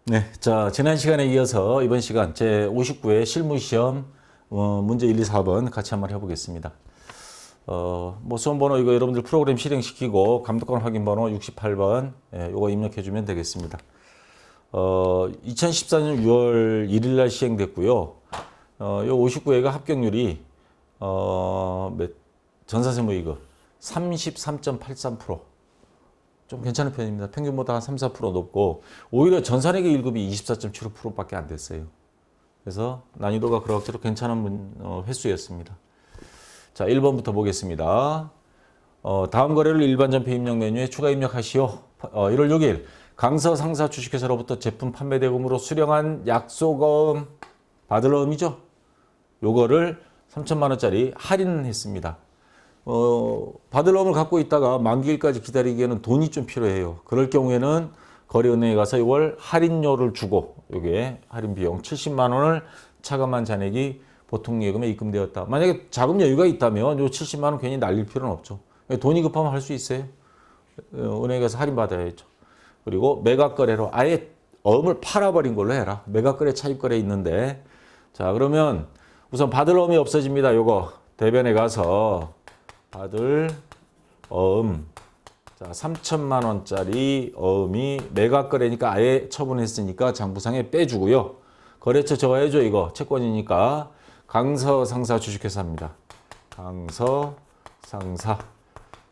네, 자, 지난 시간에 이어서 이번 시간 제 59회 실무시험 문제 1, 2, 4번 같이 한번 해보겠습니다. 뭐 수험번호 이거 여러분들 프로그램 실행시키고 감독관 확인번호 68번 이거 입력해주면 되겠습니다. 2014년 6월 1일 날 시행됐고요. 요 59회가 합격률이 전사세무 이거 33.83%. 좀 괜찮은 편입니다. 평균보다 한 3, 4% 높고 오히려 전산회계 1급이 24.75%밖에 안 됐어요. 그래서 난이도가 그럭저럭 괜찮은 횟수였습니다. 자, 1번부터 보겠습니다. 다음 거래를 일반 전폐 입력 메뉴에 추가 입력하시오. 1월 6일 강서 상사 주식회사로부터 제품 판매 대금으로 수령한 약소금 받을 어음이죠. 요거를 3천만 원짜리 할인했습니다. 받을 어음을 갖고 있다가 만기일까지 기다리기에는 돈이 좀 필요해요. 그럴 경우에는 거래은행에 가서 이걸 할인료를 주고 요게 할인 비용 70만 원을 차감한 잔액이 보통 예금에 입금되었다. 만약에 자금 여유가 있다면 요 70만 원 괜히 날릴 필요는 없죠. 돈이 급하면 할 수 있어요. 은행에 가서 할인 받아야죠. 그리고 매각 거래로 아예 어음을 팔아버린 걸로 해라. 매각 거래, 차입 거래 있는데 자 그러면 우선 받을 어음이 없어집니다. 요거 대변에 가서 받을 어음 자 3천만 원짜리 어음이 매각 거래니까 아예 처분했으니까 장부상에 빼주고요. 거래처 적어야죠. 이거 채권이니까 강서 상사 주식회사입니다. 강서 상사.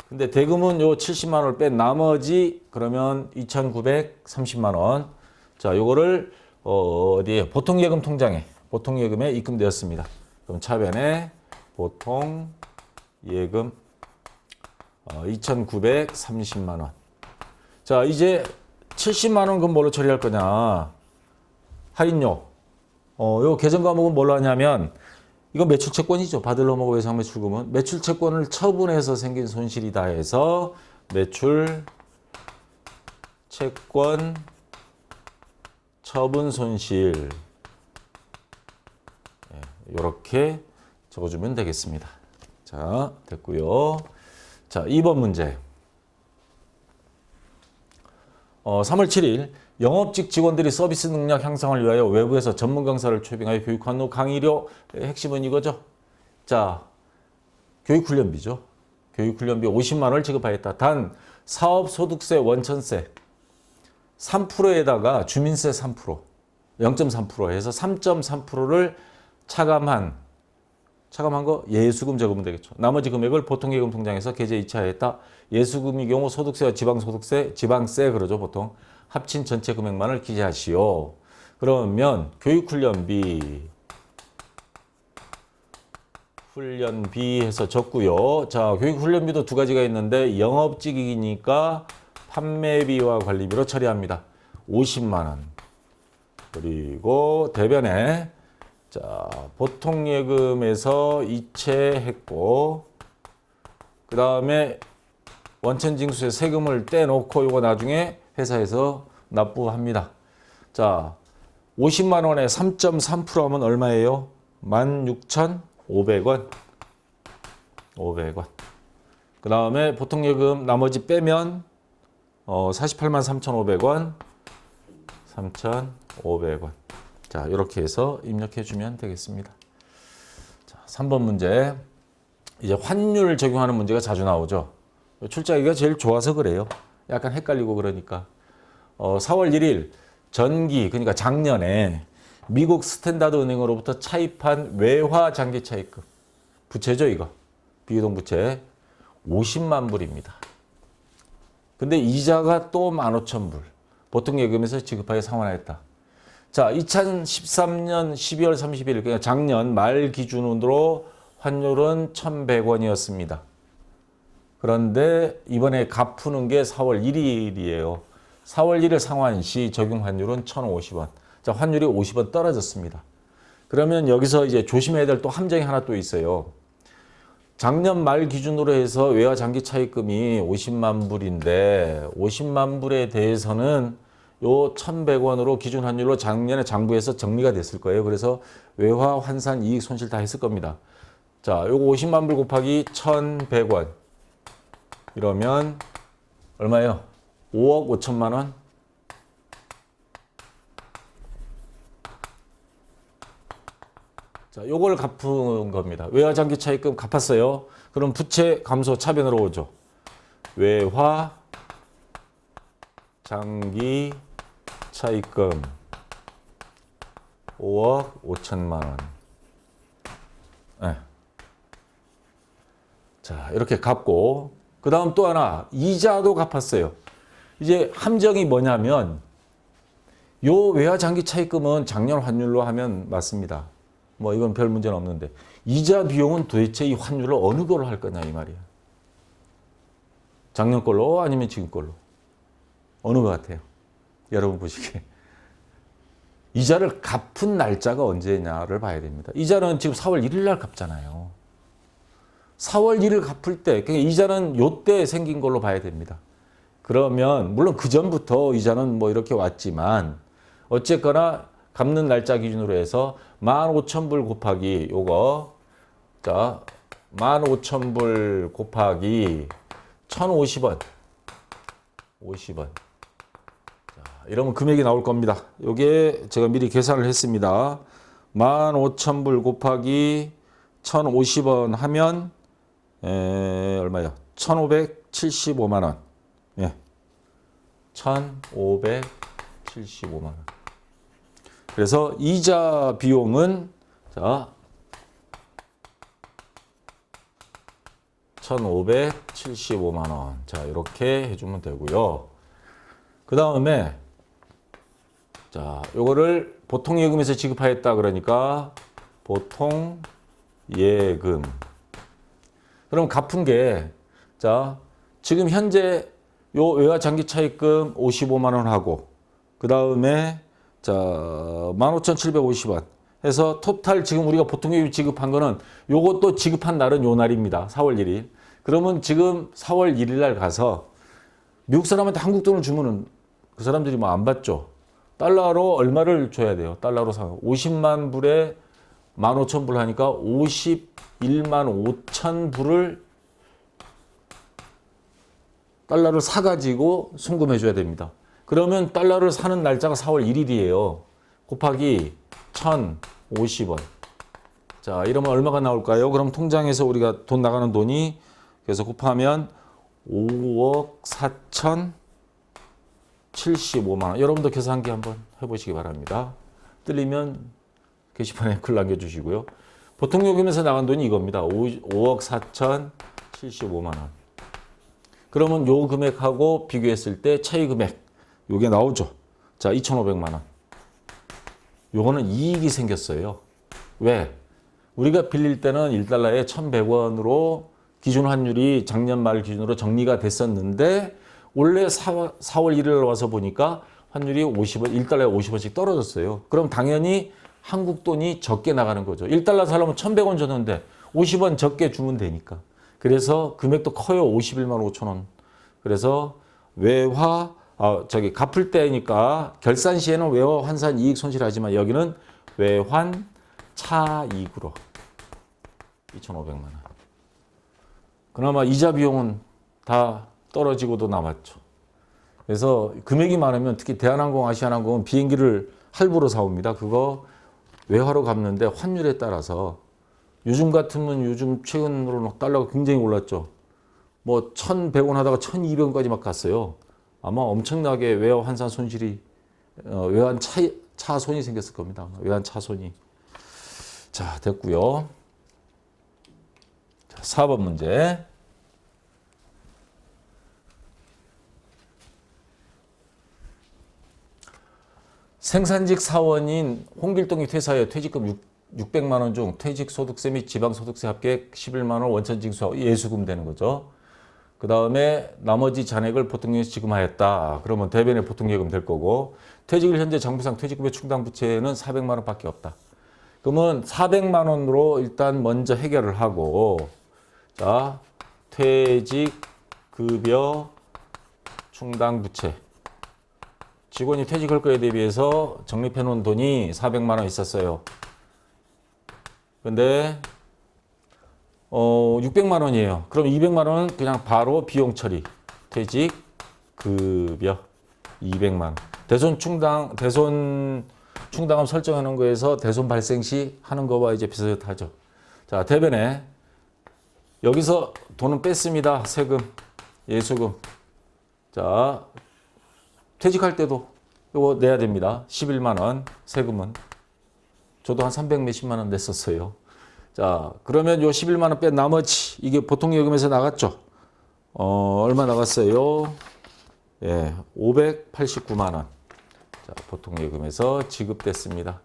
근데 대금은 요 70만 원을 뺀 나머지 그러면 2,930만 원. 자, 요거를 어디에 보통예금 통장에 보통예금에 입금되었습니다. 그럼 차변에 보통예금 2,930만 원. 자, 이제 70만 원 그럼 뭘로 처리할 거냐? 할인료. 요 계정 과목은 뭘로 하냐면 이거 매출채권이죠. 받을 어음하고 외상 매출금은 매출채권을 처분해서 생긴 손실이다 해서 매출채권 처분 손실 이렇게 적어주면 되겠습니다. 자, 됐고요. 자, 2번 문제. 3월 7일 영업직 직원들이 서비스 능력 향상을 위하여 외부에서 전문 강사를 초빙하여 교육한 후 강의료 핵심은 이거죠. 자, 교육훈련비죠. 교육훈련비 50만 원을 지급하였다. 단 사업소득세 원천세 3%에다가 주민세 3%, 0.3% 해서 3.3%를 차감한 거 예수금 적으면 되겠죠. 나머지 금액을 보통예금 통장에서 계좌 이체하였다. 예수금의 경우 소득세와 지방소득세, 지방세 그러죠. 보통 합친 전체 금액만을 기재하시오. 그러면 교육훈련비 해서 적고요. 자, 교육훈련비도 두 가지가 있는데 영업직이니까 판매비와 관리비로 처리합니다. 50만 원. 그리고 대변에 자, 보통예금에서 이체했고 그 다음에 원천징수에 세금을 떼놓고 이거 나중에 회사에서 납부합니다. 자, 50만 원에 3.3% 하면 얼마예요? 16,500원. 500원. 그 다음에 보통예금 나머지 빼면 48만 3,500원. 3,500원. 자, 이렇게 해서 입력해 주면 되겠습니다. 자, 3번 문제. 이제 환율 적용하는 문제가 자주 나오죠. 출제하기가 제일 좋아서 그래요. 약간 헷갈리고 그러니까. 4월 1일 전기, 그러니까 작년에 미국 스탠다드 은행으로부터 차입한 외화 장기 차입금. 부채죠, 이거. 비유동 부채. 50만 불입니다. 근데 이자가 또 15,000불. 보통 예금에서 지급하여 상환하였다. 자, 2013년 12월 30일, 그러니까 작년 말 기준으로 환율은 1,100원이었습니다. 그런데 이번에 갚는 게 4월 1일이에요. 4월 1일 상환 시 적용 환율은 1,050원. 자, 환율이 50원 떨어졌습니다. 그러면 여기서 이제 조심해야 될 또 함정이 하나 또 있어요. 작년 말 기준으로 해서 외화 장기 차입금이 50만 불인데 50만 불에 대해서는 요 1,100원으로 기준 환율로 작년에 장부에서 정리가 됐을 거예요. 그래서 외화 환산 이익 손실 다 했을 겁니다. 자, 요거 50만 불 곱하기 1,100원. 이러면 얼마예요? 5억 5천만 원? 자, 요걸 갚은 겁니다. 외화 장기 차입금 갚았어요. 그럼 부채 감소 차변으로 오죠. 외화 장기 차입금 5억 5천만 원. 네. 자, 이렇게 갚고 그 다음 또 하나 이자도 갚았어요. 이제 함정이 뭐냐면 요 외화 장기 차입금은 작년 환율로 하면 맞습니다. 뭐 이건 별 문제는 없는데 이자 비용은 도대체 이 환율을 어느 걸로 할 거냐 이 말이야. 작년 걸로 아니면 지금 걸로 어느 것 같아요? 여러분 보시기에 이자를 갚은 날짜가 언제냐를 봐야 됩니다. 이자는 지금 4월 1일 날 갚잖아요. 4월 1일 갚을 때 그러니까 이자는 요때 생긴 걸로 봐야 됩니다. 그러면 물론 그 전부터 이자는 뭐 이렇게 왔지만 어쨌거나 갚는 날짜 기준으로 해서 15,000불 곱하기 요거 자 15,000불 곱하기 1,050원 50원 자, 이러면 금액이 나올 겁니다. 요게 제가 미리 계산을 했습니다. 15,000불 곱하기 1,050원 하면 얼마야? 1,575만 원. 예. 1,575만 원. 그래서 이자 비용은 자 1,575만 원. 자, 이렇게 해주면 되고요. 그 다음에 자, 요거를 보통 예금에서 지급하였다 그러니까 보통 예금. 그럼 갚은 게 자, 지금 현재 요 외화 장기 차입금 55만 원 하고 그 다음에 자, 15,750원 해서 토탈 지금 우리가 보통 예금 지급한 거는 요것도 지급한 날은 요 날입니다. 4월 1일. 그러면 지금 4월 1일 날 가서 미국 사람한테 한국 돈을 주면은 그 사람들이 뭐 안 받죠. 달러로 얼마를 줘야 돼요? 달러로 사 50만 불에 15,000불 하니까 51만 5천 불을 달러를 사가지고 송금해 줘야 됩니다. 그러면 달러를 사는 날짜가 4월 1일이에요. 곱하기 1,050원. 자, 이러면 얼마가 나올까요? 그럼 통장에서 우리가 돈 나가는 돈이 그래서 곱하면 5억 4,075만 원. 여러분도 계산기 한번 해보시기 바랍니다. 틀리면 게시판에 글 남겨주시고요. 보통 요금에서 나간 돈이 이겁니다. 5억 4,075만 원. 그러면 요 금액하고 비교했을 때 차이 금액 요게 나오죠. 자, 2,500만 원. 요거는 이익이 생겼어요. 왜? 우리가 빌릴 때는 1달러에 1,100원으로 기준 환율이 작년 말 기준으로 정리가 됐었는데 원래 4월 1일 와서 보니까 환율이 50원, 1달러에 50원씩 떨어졌어요. 그럼 당연히 한국 돈이 적게 나가는 거죠. 1달러 살려면 1,100원 줬는데 50원 적게 주면 되니까. 그래서 금액도 커요. 51만 5천 원. 그래서 외화 갚을 때니까 결산 시에는 외화 환산 이익 손실하지만 여기는 외환 차익으로 2,500만 원. 그나마 이자 비용은 다 떨어지고도 남았죠. 그래서 금액이 많으면 특히 대한항공, 아시아나항공은 비행기를 할부로 사옵니다. 그거 외화로 갚는데 환율에 따라서 요즘 같으면 요즘 최근으로 달러가 굉장히 올랐죠. 뭐 1,100원 하다가 1,200원까지 막 갔어요. 아마 엄청나게 외화 환산 손실이 외환 차손이 생겼을 겁니다. 외환 차손이. 자, 됐고요. 자, 4번 문제. 생산직 사원인 홍길동이 퇴사해 퇴직금 600만 원 중 퇴직소득세 및 지방소득세 합계 11만 원 원천징수 예수금 되는 거죠. 그 다음에 나머지 잔액을 보통예금 지급하였다. 그러면 대변에 보통예금 될 거고 퇴직일 현재 정부상 퇴직금의 충당 부채는 400만 원밖에 없다. 그러면 400만 원으로 일단 먼저 해결을 하고 자 퇴직급여 충당 부채 직원이 퇴직할 거에 대비해서 적립해 놓은 돈이 400만 원 있었어요. 근데 600만 원이에요. 그럼 200만 원은 그냥 바로 비용 처리. 퇴직 급여 200만 원. 대손 충당금 설정해 놓은 거에서 대손 발생 시 하는 거와 이제 비슷하죠. 자, 대변에 여기서 돈은 뺐습니다. 세금, 예수금. 자, 퇴직할 때도 이거 내야 됩니다. 11만 원 세금은. 저도 한 300 몇십만 원 냈었어요. 자, 그러면 요 11만 원 뺀 나머지 이게 보통 예금에서 나갔죠. 얼마 나갔어요? 예, 589만 원. 자, 보통 예금에서 지급됐습니다.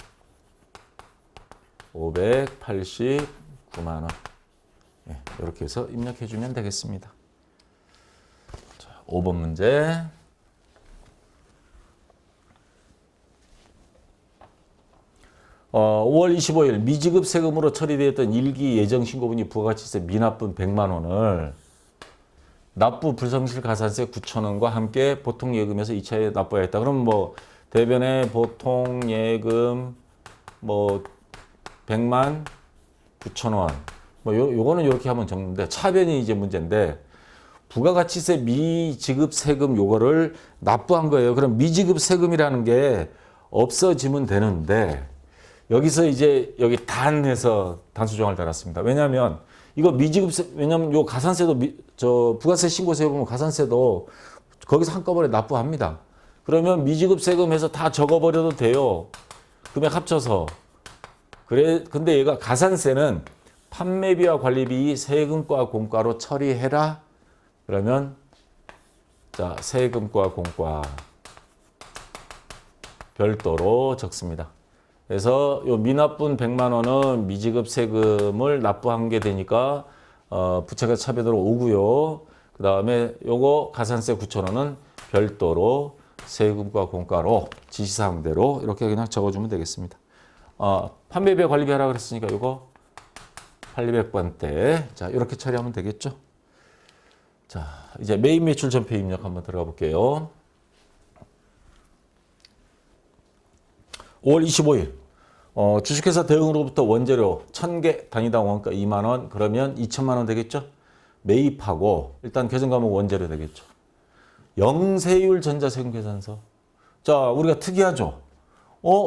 589만 원. 예, 이렇게 해서 입력해 주면 되겠습니다. 자, 5번 문제. 5월 25일 미지급 세금으로 처리되었던 일기 예정 신고분이 부가가치세 미납분 100만 원을 납부 불성실 가산세 9,000원과 함께 보통 예금에서 2차에 납부해야 했다. 그럼 뭐 대변에 보통 예금 뭐 100만 9,000원. 뭐 요거는 이렇게 하면 적는데 차변이 이제 문제인데 부가가치세 미지급 세금 요거를 납부한 거예요. 그럼 미지급 세금이라는 게 없어지면 되는데 여기서 이제 여기 단해서 단수정을 달았습니다. 왜냐하면 이거 미지급세, 왜냐하면 요 가산세도 부가세 신고세 보면 가산세도 거기서 한꺼번에 납부합니다. 그러면 미지급 세금해서 다 적어버려도 돼요. 금액 합쳐서. 그래, 근데 얘가 가산세는 판매비와 관리비 세금과 공과로 처리해라. 그러면 자, 세금과 공과 별도로 적습니다. 그래서 요 미납분 100만 원은 미지급 세금을 납부한 게 되니까 부채가 차별으로 오고요. 그 다음에 요거 가산세 9,000원은 별도로 세금과 공과로 지시사항대로 이렇게 그냥 적어주면 되겠습니다. 판매비 관리비 하라 그랬으니까 요거 8,200번대. 자, 이렇게 처리하면 되겠죠. 자, 이제 매입 매출 전표 입력 한번 들어가 볼게요. 5월 25일 주식회사 대응으로부터 원재료 1,000개 단위당 원가 2만 원 그러면 2천만 원 되겠죠. 매입하고 일단 계정 과목 원재료 되겠죠. 영세율 전자세금 계산서. 자, 우리가 특이하죠.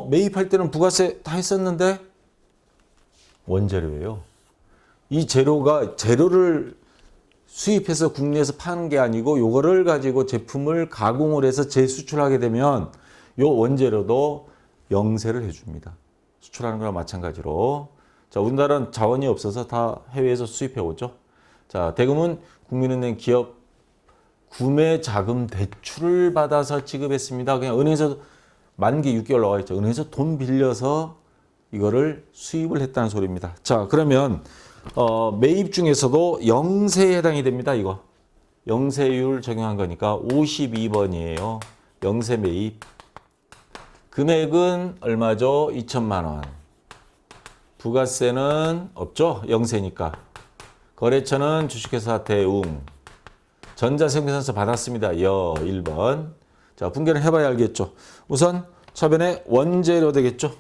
매입할 때는 부가세 다 했었는데 원재료예요. 이 재료를 수입해서 국내에서 파는 게 아니고 요거를 가지고 제품을 가공을 해서 재수출하게 되면 요 원재료도 영세를 해줍니다. 수출하는 거랑 마찬가지로. 자, 우리나라는 자원이 없어서 다 해외에서 수입해 오죠. 자, 대금은 국민은행 기업 구매 자금 대출을 받아서 지급했습니다. 그냥 은행에서 만기 6개월 나와 있죠. 은행에서 돈 빌려서 이거를 수입을 했다는 소리입니다. 자, 그러면 매입 중에서도 영세에 해당이 됩니다. 이거 영세율 적용한 거니까 52번이에요. 영세 매입. 금액은 얼마죠? 2천만 원. 부가세는 없죠? 영세니까. 거래처는 주식회사 대웅. 전자세금 계산서 받았습니다. 1번. 자, 분개를 해봐야 알겠죠. 우선 차변에 원재료 되겠죠.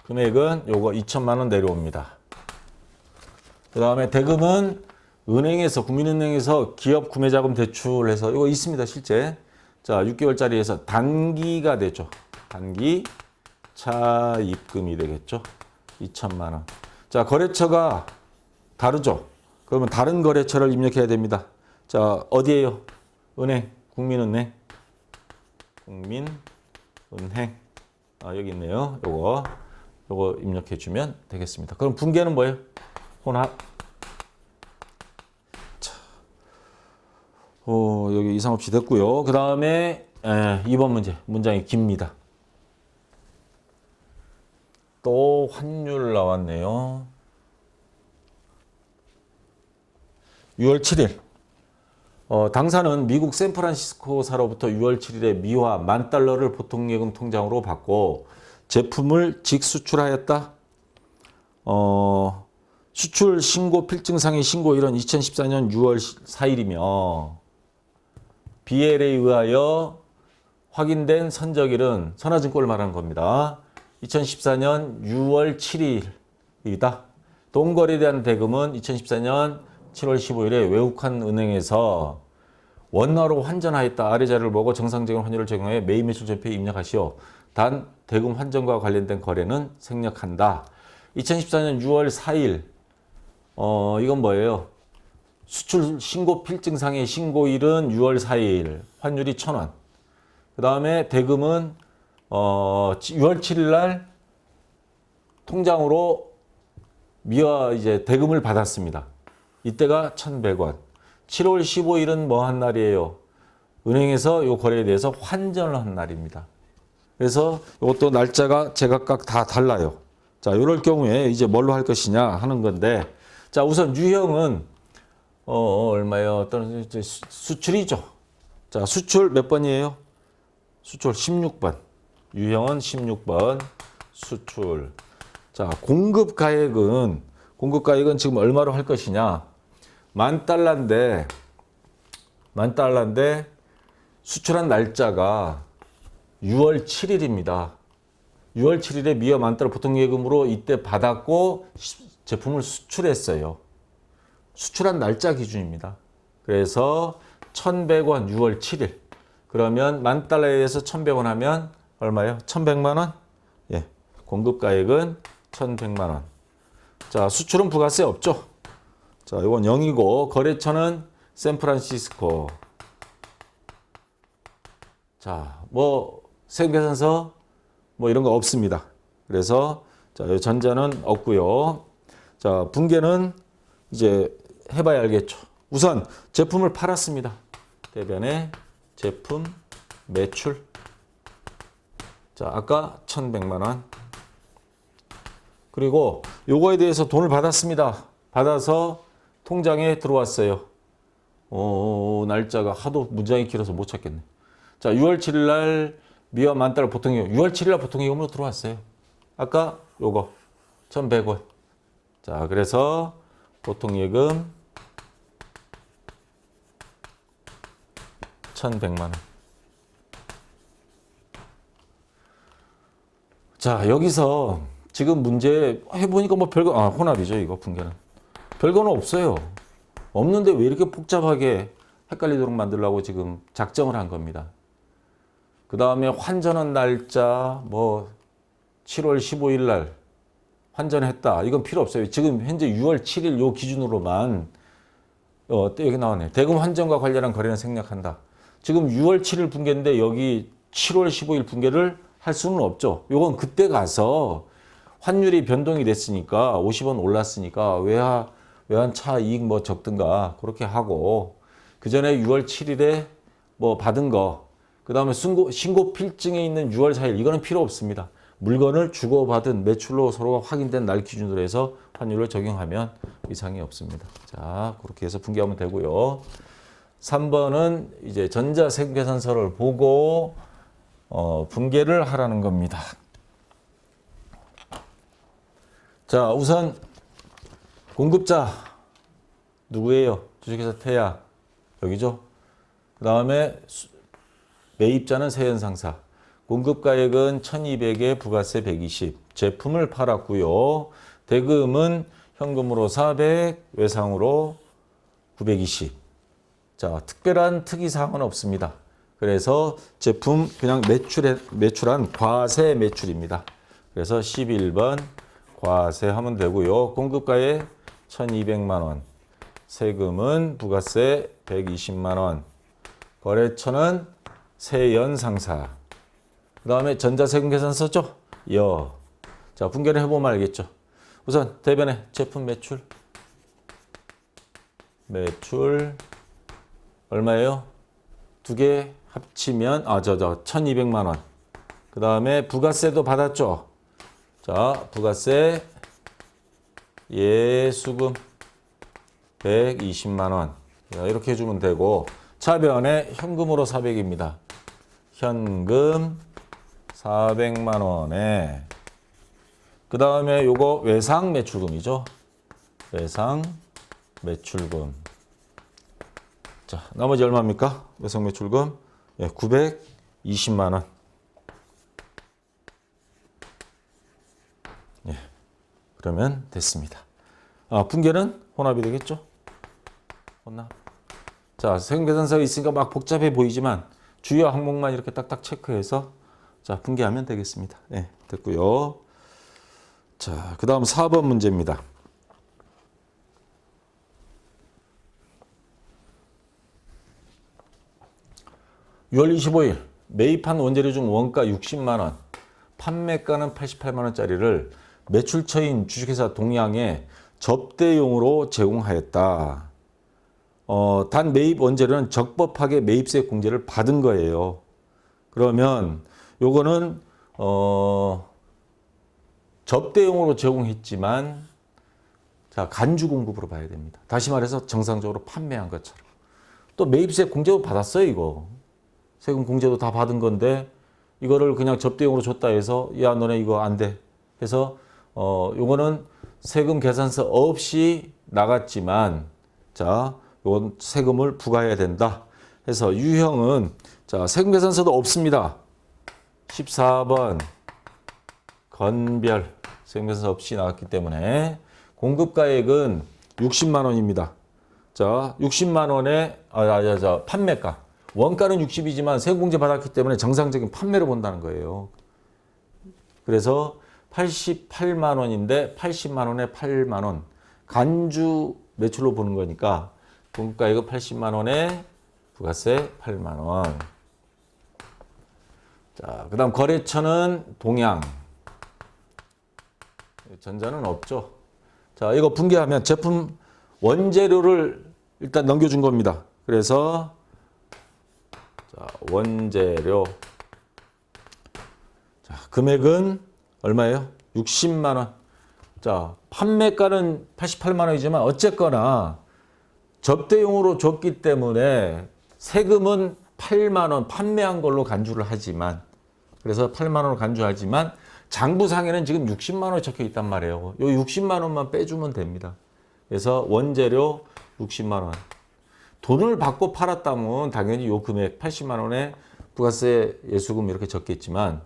금액은 요거 2천만 원 내려옵니다. 그 다음에 대금은 은행에서 국민은행에서 기업 구매자금 대출해서 이거 있습니다. 실제. 자, 6개월짜리에서 단기가 되죠. 단기 차입금이 되겠죠. 2천만 원. 자, 거래처가 다르죠. 그러면 다른 거래처를 입력해야 됩니다. 자, 어디에요? 은행, 국민은행. 국민은행. 여기 있네요. 요거 입력해 주면 되겠습니다. 그럼 분계는 뭐예요? 혼합. 자, 여기 이상 없이 됐고요. 그 다음에 2번 문제. 문장이 깁니다. 또 환율 나왔네요. 6월 7일. 당사는 미국 샌프란시스코사로부터 6월 7일에 미화 $10,000를 보통예금 통장으로 받고 제품을 직수출하였다. 수출 신고 필증상의 신고일은 2014년 6월 4일이며 BL에 의하여 확인된 선적일은 선화증권을 말하는 겁니다. 2014년 6월 7일이다. 동거래에 대한 대금은 2014년 7월 15일에 외국한 은행에서 원화로 환전하였다. 아래 자료를 보고 정상적인 환율을 적용해 매입 매출 전표에 입력하시오. 단 대금 환전과 관련된 거래는 생략한다. 2014년 6월 4일 이건 뭐예요? 수출 신고 필증상의 신고일은 6월 4일, 환율이 1,000원. 그 다음에 대금은 6월 7일 날 통장으로 미화 이제 대금을 받았습니다. 이때가 1,100원. 7월 15일은 뭐 한 날이에요? 은행에서 이 거래에 대해서 환전을 한 날입니다. 그래서 이것도 날짜가 제각각 다 달라요. 자, 이럴 경우에 이제 뭘로 할 것이냐 하는 건데, 자, 우선 유형은 얼마예요? 어떤 수출이죠. 자, 수출 몇 번이에요? 수출 16번. 유형은 16번. 수출. 자, 공급 가액은 지금 얼마로 할 것이냐? $10,000인데 수출한 날짜가 6월 7일입니다. 6월 7일에 미화 $10,000 보통예금으로 이때 받았고 제품을 수출했어요. 수출한 날짜 기준입니다. 그래서 1,100원 6월 7일. 그러면 $10,000에 의해서 1,100원 하면 얼마예요? 1,100만 원? 예. 공급 가액은 1,100만 원. 자, 수출은 부가세 없죠? 자, 이건 0이고 거래처는 샌프란시스코. 자, 뭐 세금계산서 뭐 이런 거 없습니다. 그래서 자, 이 전자는 없고요. 자, 분계는 이제 해봐야 알겠죠. 우선 제품을 팔았습니다. 대변에 제품 매출. 자, 아까 1,100만 원. 그리고 요거에 대해서 돈을 받았습니다. 받아서 통장에 들어왔어요. 날짜가 하도 문장이 길어서 못 찾겠네. 자, 6월 7일 날 미화 $10,000 보통예금. 6월 7일 날 보통예금으로 들어왔어요. 아까 요거 1,100원. 자, 그래서 보통예금 1,100만 원. 자, 여기서 지금 문제 해보니까 뭐 별거, 혼합이죠, 이거 분계는. 별거는 없어요. 없는데 왜 이렇게 복잡하게 헷갈리도록 만들려고 지금 작정을 한 겁니다. 그 다음에 환전한 날짜, 뭐, 7월 15일 날 환전했다. 이건 필요 없어요. 지금 현재 6월 7일 요 기준으로만, 여기 나왔네. 대금 환전과 관련한 거래는 생략한다. 지금 6월 7일 분계인데 여기 7월 15일 분계를 할 수는 없죠. 요건 그때 가서 환율이 변동이 됐으니까 50원 올랐으니까 외환차 이익 뭐 적든가 그렇게 하고 그 전에 6월 7일에 뭐 받은 거 그 다음에 신고 필증에 있는 6월 4일 이거는 필요 없습니다. 물건을 주고받은 매출로 서로가 확인된 날 기준으로 해서 환율을 적용하면 이상이 없습니다. 자, 그렇게 해서 분계하면 되고요. 3번은 이제 전자세금계산서를 보고 분계를 하라는 겁니다. 자, 우선 공급자 누구예요? 주식회사 태야 여기죠. 그 다음에 매입자는 세연상사. 공급가액은 1,200에 부가세 120. 제품을 팔았고요. 대금은 현금으로 400, 외상으로 920. 자, 특별한 특이사항은 없습니다. 그래서 제품 그냥 매출한 과세 매출입니다. 그래서 11번 과세하면 되고요. 공급가액 1,200만 원. 세금은 부가세 120만 원. 거래처는 세연상사. 그 다음에 전자세금 계산서죠? 자, 분계를 해보면 알겠죠. 우선 대변에 제품 매출. 얼마예요? 두 개 합치면 1,200만 원. 그 다음에 부가세도 받았죠. 자, 부가세 예수금 120만 원. 이렇게 해주면 되고 차변에 현금으로 400입니다. 현금 400만 원에 그 다음에 요거 외상 매출금이죠. 외상 매출금. 자, 나머지 얼마입니까? 외상 매출금 920만 원. 예, 그러면 됐습니다. 분계는 혼합이 되겠죠? 혼합. 자, 세금 계산서가 있으니까 막 복잡해 보이지만 주요 항목만 이렇게 딱딱 체크해서 자, 분개하면 되겠습니다. 네, 됐고요. 자, 그 다음 4번 문제입니다. 6월 25일 매입한 원재료 중 원가 60만 원, 판매가는 88만 원짜리를 매출처인 주식회사 동양에 접대용으로 제공하였다. 단 매입 원재료는 적법하게 매입세 공제를 받은 거예요. 그러면 요거는 접대용으로 제공했지만 자, 간주 공급으로 봐야 됩니다. 다시 말해서 정상적으로 판매한 것처럼. 또 매입세 공제도 받았어요, 이거. 세금 공제도 다 받은 건데 이거를 그냥 접대용으로 줬다 해서 야, 너네 이거 안 돼. 해서 요거는 세금 계산서 없이 나갔지만 자, 요건 세금을 부과해야 된다. 해서 유형은 자, 세금 계산서도 없습니다. 14번 건별 세금 계산서 없이 나갔기 때문에 공급가액은 60만 원입니다. 자, 60만 원에 판매가. 원가는 60이지만 세금 공제 받았기 때문에 정상적인 판매로 본다는 거예요. 그래서 88만 원인데 80만 원에 8만 원. 간주 매출로 보는 거니까 공급가액은 80만 원에 부가세 8만 원. 자, 그다음 거래처는 동양. 전자는 없죠. 자, 이거 분개하면 제품 원재료를 일단 넘겨준 겁니다. 그래서 자, 원재료. 자, 금액은 얼마예요? 60만 원. 자, 판매가는 88만 원이지만 어쨌거나 접대용으로 줬기 때문에 세금은 8만 원 판매한 걸로 간주를 하지만 그래서 8만 원을 간주하지만 장부상에는 지금 60만 원이 적혀 있단 말이에요. 요 60만 원만 빼주면 됩니다. 그래서 원재료 60만 원. 돈을 받고 팔았다면 당연히 요 금액 80만 원에 부가세 예수금 이렇게 적겠지만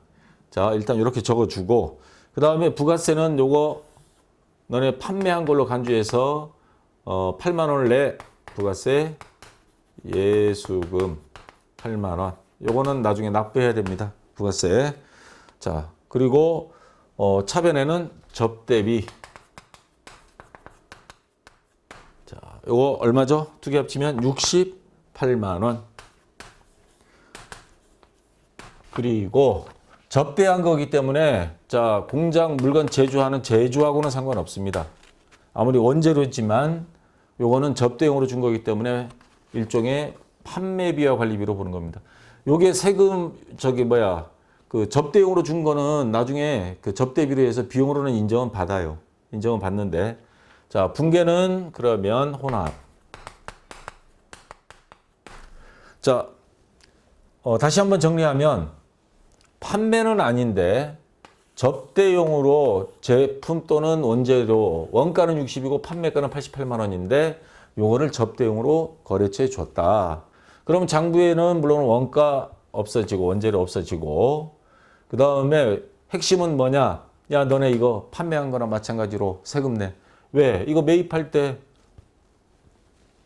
자, 일단 이렇게 적어주고 그 다음에 부가세는 요거 너네 판매한 걸로 간주해서 8만 원을 내 부가세 예수금 8만 원. 요거는 나중에 납부해야 됩니다. 부가세. 자, 그리고 차변에는 접대비. 자, 요거 얼마죠? 두 개 합치면 68만 원. 그리고 접대한 거기 때문에 자, 공장 물건 제조하는 제조하고는 상관없습니다. 아무리 원재료지만 요거는 접대용으로 준 거기 때문에 일종의 판매비와 관리비로 보는 겁니다. 요게 세금 그 접대용으로 준 거는 나중에 그 접대비로 해서 비용으로는 인정은 받아요. 인정은 받는데 자, 분개는 그러면 혼합. 자, 다시 한번 정리하면 판매는 아닌데 접대용으로 제품 또는 원재료 원가는 60이고 판매가는 88만 원인데 요거를 접대용으로 거래처에 줬다. 그럼 장부에는 물론 원가 없어지고 원재료 없어지고 그 다음에 핵심은 뭐냐? 야, 너네 이거 판매한 거나 마찬가지로 세금 내. 왜? 이거 매입할 때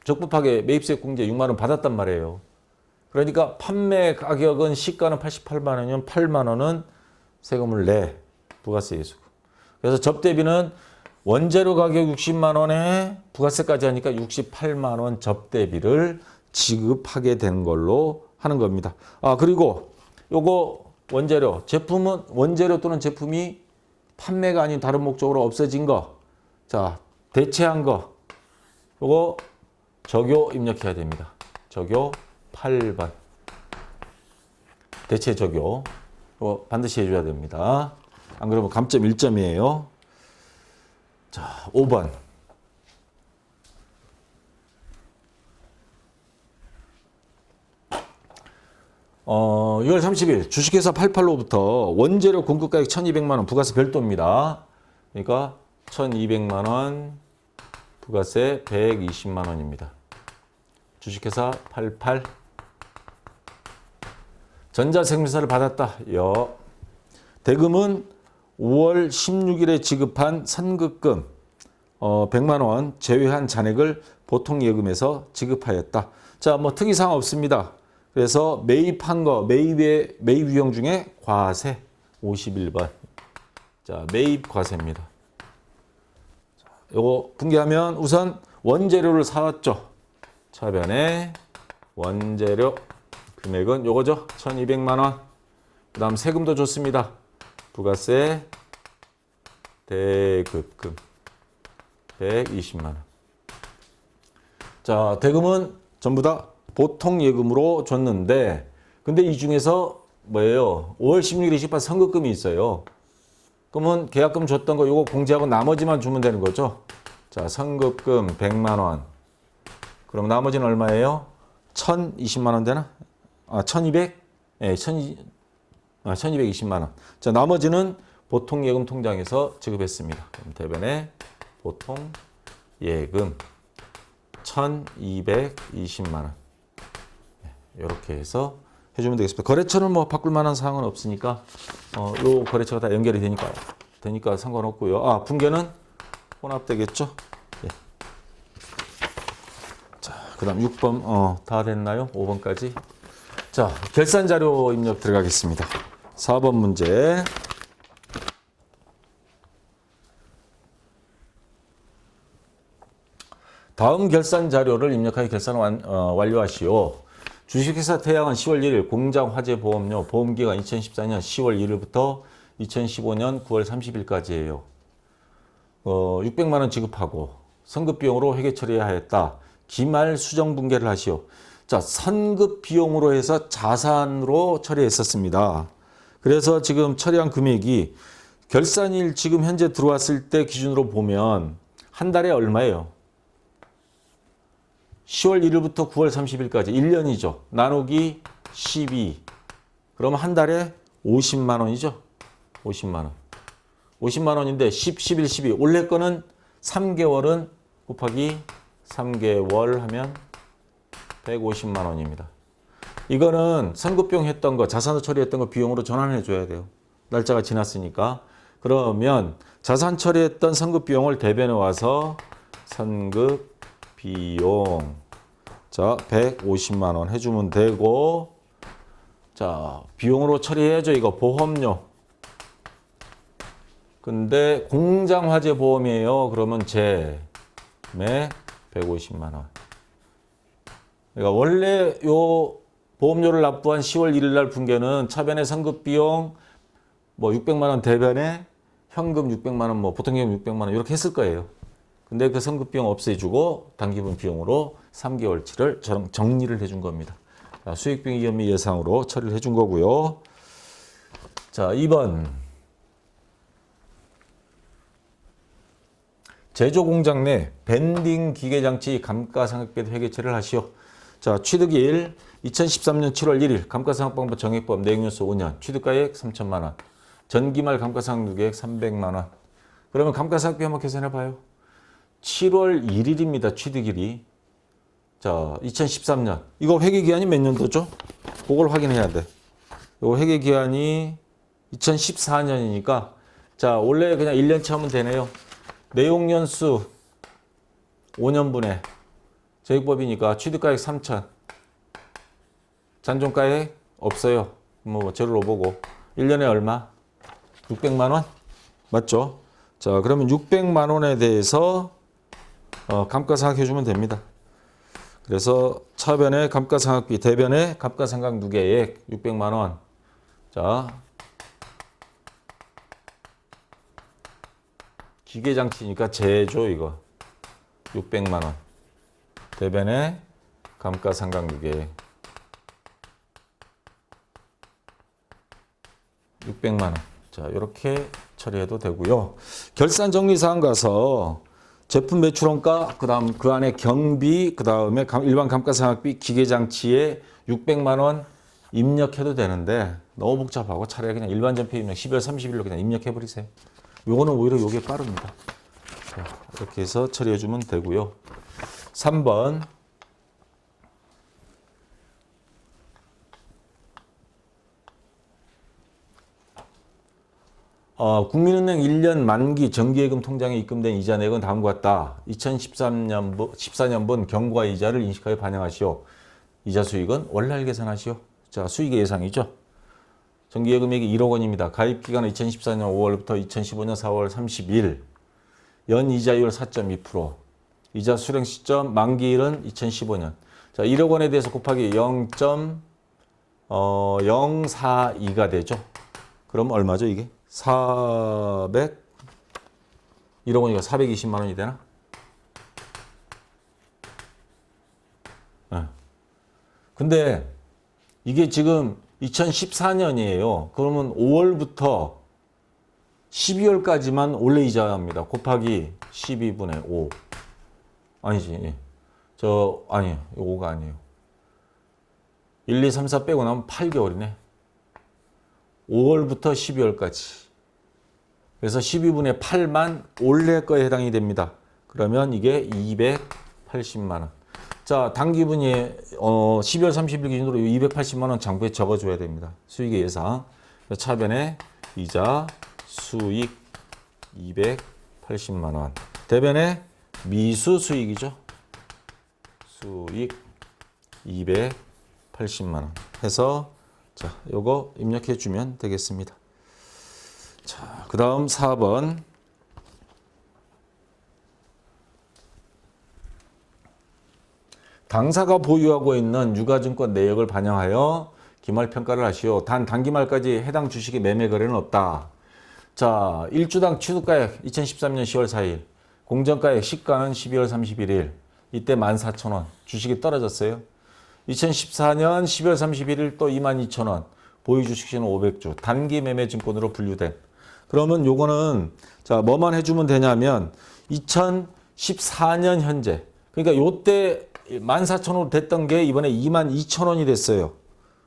적법하게 매입세 공제 6만 원 받았단 말이에요. 그러니까 판매 가격은 시가는 88만 원이면 8만 원은 세금을 내. 부가세 예수금. 그래서 접대비는 원재료 가격 60만 원에 부가세까지 하니까 68만 원 접대비를 지급하게 되는 걸로 하는 겁니다. 아, 그리고 요거 원재료, 제품은 원재료 또는 제품이 판매가 아닌 다른 목적으로 없어진 거. 자, 대체한 거. 요거 적요 입력해야 됩니다. 적요 8번. 대체 적요. 이거 반드시 해줘야 됩니다. 안 그러면 감점 1점이에요. 자, 5번. 6월 30일 주식회사 88로부터 원재료 공급가격 1,200만 원 부가세 별도입니다. 그러니까 1,200만 원 부가세 120만 원입니다. 주식회사 88 전자세금세를 받았다. 대금은 5월 16일에 지급한 선급금 100만 원 제외한 잔액을 보통예금에서 지급하였다. 자, 뭐 특이사항 없습니다. 그래서 매입한 거, 매입 유형 중에 과세 51번. 자, 매입 과세입니다. 요거 분개하면 우선 원재료를 사왔죠. 차변에 원재료 금액은 요거죠. 1,200만 원. 그 다음 세금도 좋습니다. 부가세 대급금 120만 원. 자, 대금은 전부 다 보통 예금으로 줬는데 근데 이 중에서 뭐예요? 5월 16일 28일 선급금이 있어요. 그러면 계약금 줬던 거 요거 공제하고 나머지만 주면 되는 거죠. 자, 선급금 100만 원. 그럼 나머지는 얼마예요? 1,020만 원 되나? 1,200? 예, 1,220만 원. 자, 나머지는 보통 예금 통장에서 지급했습니다. 그럼 대변에 보통 예금 1,220만 원. 이렇게 해서 해주면 되겠습니다. 거래처는 뭐 바꿀 만한 사항은 없으니까 요 거래처가 다 연결이 되니까 상관없고요. 분개는 혼합되겠죠. 예. 자, 그다음 6번 다 됐나요? 5번까지. 자, 결산 자료 입력 들어가겠습니다. 4번 문제. 다음 결산 자료를 입력하여 결산을 완료하시오. 주식회사 태양은 10월 1일 공장 화재 보험료 보험기간 2014년 10월 1일부터 2015년 9월 30일까지예요. 600만 원 지급하고 선급 비용으로 회계 처리하였다. 기말 수정 분개를 하시오. 자, 선급 비용으로 해서 자산으로 처리했었습니다. 그래서 지금 처리한 금액이 결산일 지금 현재 들어왔을 때 기준으로 보면 한 달에 얼마예요? 10월 1일부터 9월 30일까지 1년이죠. 나누기 12. 그러면 한 달에 50만 원이죠. 50만 원. 50만 원인데 10, 11, 12. 올해 거는 3개월은 곱하기 3개월 하면 150만 원입니다. 이거는 선급비용 했던 거, 자산으로 처리했던 거 비용으로 전환해 줘야 돼요. 날짜가 지났으니까. 그러면 자산 처리했던 선급비용을 대변해 와서 선급비용 자 150만 원 해주면 되고 자 비용으로 처리해야죠. 이거 보험료. 근데 공장 화재 보험이에요. 그러면 재매 150만 원. 그러니까 원래 요 보험료를 납부한 10월 1일 날 분개는 차변의 선급 비용 뭐 600만 원 대변에 현금 600만 원 뭐 보통 현금 600만 원 이렇게 했을 거예요. 근데 그 선급 비용 없애주고 단기분 비용으로 3개월치를 정리를 해준 겁니다. 자, 수익비용 위험이 예상으로 처리를 해준 거고요. 자, 2번. 제조 공장 내 밴딩 기계장치 감가상각비 회계처리를 하시오. 자, 취득일 2013년 7월 1일 감가상각방법 정액법 내용연수 5년 취득가액 3천만 원 전기말 감가상각 누계액 300만 원. 그러면 감가상각비 한번 계산해 봐요. 7월 1일입니다. 취득일이. 자, 2013년. 이거 회계기한이 몇 년도죠? 그걸 확인해야 돼. 이거 회계기한이 2014년이니까 자, 원래 그냥 1년치 하면 되네요. 내용연수 5년분의 저액법이니까 취득가액 3천. 잔존가액 없어요. 뭐 제로로 보고 1년에 얼마? 600만 원? 맞죠? 자, 그러면 600만 원에 대해서 감가상각 해주면 됩니다. 그래서 차변의 감가상각비, 대변의 감가상각 누계액 600만 원. 자, 기계장치니까 제조 이거 600만 원. 대변의 감가상각 누계액 600만 원. 자, 이렇게 처리해도 되고요. 결산 정리사항 가서 제품 매출원가, 그다음 그 안에 경비, 그다음에 일반 감가상각비, 기계장치에 600만 원 입력해도 되는데 너무 복잡하고 차라리 그냥 일반 전표 입력 12월 30일로 그냥 입력해 버리세요. 요거는 오히려 요게 빠릅니다. 자, 이렇게 해서 처리해 주면 되고요. 3번. 국민은행 1년 만기 정기예금 통장에 입금된 이자 내역은 다음과 같다. 2013년분 14년분 경과 이자를 인식하여 반영하시오. 이자 수익은 월날 계산하시오. 자, 수익의 예상이죠. 정기예금 금액이 1억 원입니다. 가입 기간은 2014년 5월부터 2015년 4월 30일. 연 이자율 4.2%. 이자 수령 시점 만기일은 2015년. 자, 1억 원에 대해서 곱하기 0.042가 되죠. 그럼 얼마죠, 이게? 1억 원이니까 420만 원이 되나? 네. 근데 이게 지금 2014년이에요. 그러면 5월부터 12월까지만 원래 이자입니다. 곱하기 12분의 5. 아니지. 아니에요. 5가 아니에요. 1, 2, 3, 4 빼고 나면 8개월이네. 5월부터 12월까지. 그래서 12분의 8만 올해 거에 해당이 됩니다. 그러면 이게 280만 원. 자, 단기분이 12월 30일 기준으로 280만 원 장부에 적어줘야 됩니다. 수익의 예상. 차변에 이자 수익 280만 원. 대변에 미수 수익이죠. 수익 280만 원 해서 자, 요거 입력해 주면 되겠습니다. 자, 그다음 4번. 당사가 보유하고 있는 유가증권 내역을 반영하여 기말 평가를 하시오. 단 단기말까지 해당 주식의 매매 거래는 없다. 자, 1주당 취득가액 2013년 10월 4일, 공정가액 시가는 12월 31일. 이때 14,000원. 주식이 떨어졌어요. 2014년 12월 31일 또 22,000원. 보유 주식수는 500주. 단기 매매 증권으로 분류된. 그러면 요거는 자, 뭐만 해주면 되냐면 2014년 현재. 그러니까 요때 14,000원 됐던 게 이번에 22,000원이 됐어요.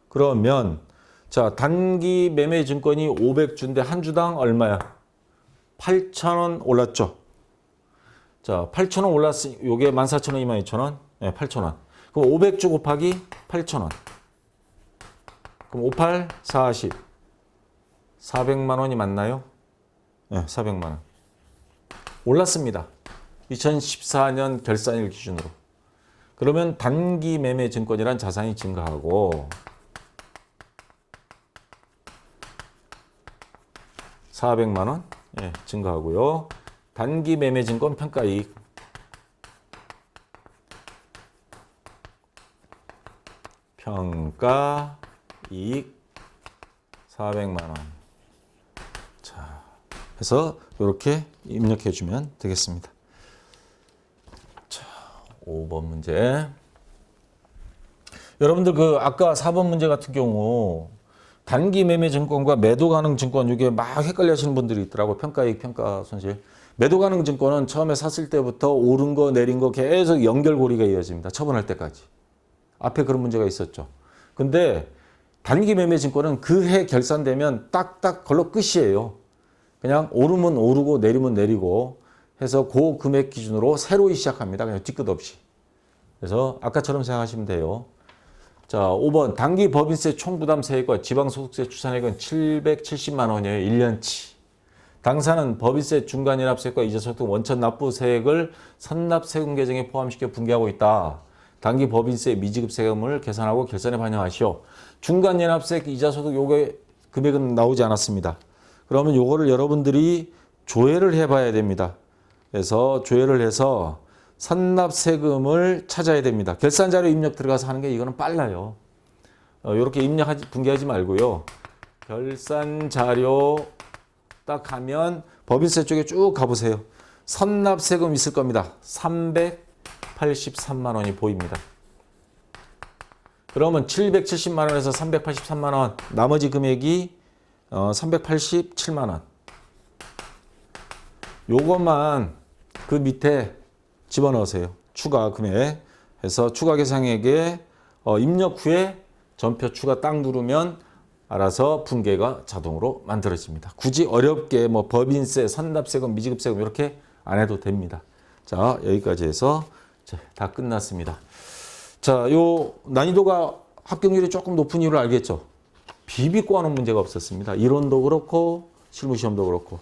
그러면 자, 단기 매매 증권이 500주인데 한 주당 얼마야? 8,000원 올랐죠. 자, 8,000원 올랐으니 요게 14,000원, 22,000원. 네, 8,000원. 그럼 500주 곱하기 8,000원. 그럼 58, 40. 400만 원이 맞나요? 네, 400만 원. 올랐습니다. 2014년 결산일 기준으로. 그러면 단기 매매 증권이란 자산이 증가하고 400만 원 증가하고요. 단기 매매 증권 평가이익 평가이익 400만 원. 자, 해서 이렇게 입력해 주면 되겠습니다. 자, 5번 문제. 여러분들 그 아까 4번 문제 같은 경우 단기 매매 증권과 매도 가능 증권 이게 막 헷갈려 하시는 분들이 있더라고. 평가이익, 평가 손실. 매도 가능 증권은 처음에 샀을 때부터 오른 거 내린 거 계속 연결고리가 이어집니다. 처분할 때까지. 앞에 그런 문제가 있었죠. 근데 단기 매매 증권은 그 해 결산되면 딱딱 걸로 끝이에요. 그냥 오르면 오르고 내리면 내리고 해서 그 금액 기준으로 새로이 시작합니다. 그냥 뒤끝 없이. 그래서 아까처럼 생각하시면 돼요. 자, 5번 단기 법인세 총부담 세액과 지방소득세 추산액은 770만 원이에요. 1년치. 당사는 법인세 중간연합세액과 이자소득 원천 납부 세액을 선납세금 계정에 포함시켜 분개하고 있다. 단기 법인세 미지급 세금을 계산하고 결산에 반영하시오. 중간연합세 이자소득 요게 금액은 나오지 않았습니다. 그러면 요거를 여러분들이 조회를 해봐야 됩니다. 그래서 조회를 해서 선납세금을 찾아야 됩니다. 결산자료 입력 들어가서 하는 게 이거는 빨라요. 이렇게 분개하지 말고요. 결산자료 딱 하면 법인세 쪽에 쭉 가보세요. 선납세금 있을 겁니다. 383만 원이 보입니다. 그러면 770만 원에서 383만 원, 나머지 금액이 387만 원. 요것만 그 밑에 집어넣으세요. 추가 금액 해서 추가 계상액에 입력 후에 전표 추가 딱 누르면 알아서 분개가 자동으로 만들어집니다. 굳이 어렵게 뭐 법인세, 선납세금, 미지급세금 이렇게 안 해도 됩니다. 자, 여기까지 해서 다 끝났습니다. 자, 요 난이도가 합격률이 조금 높은 이유를 알겠죠? 비비고 하는 문제가 없었습니다. 이론도 그렇고 실무시험도 그렇고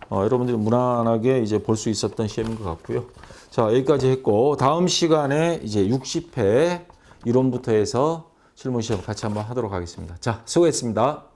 여러분들이 무난하게 이제 볼 수 있었던 시험인 것 같고요. 자, 여기까지 했고 다음 시간에 이제 60회 이론부터 해서 실무 시험 같이 한번 하도록 하겠습니다. 자, 수고했습니다.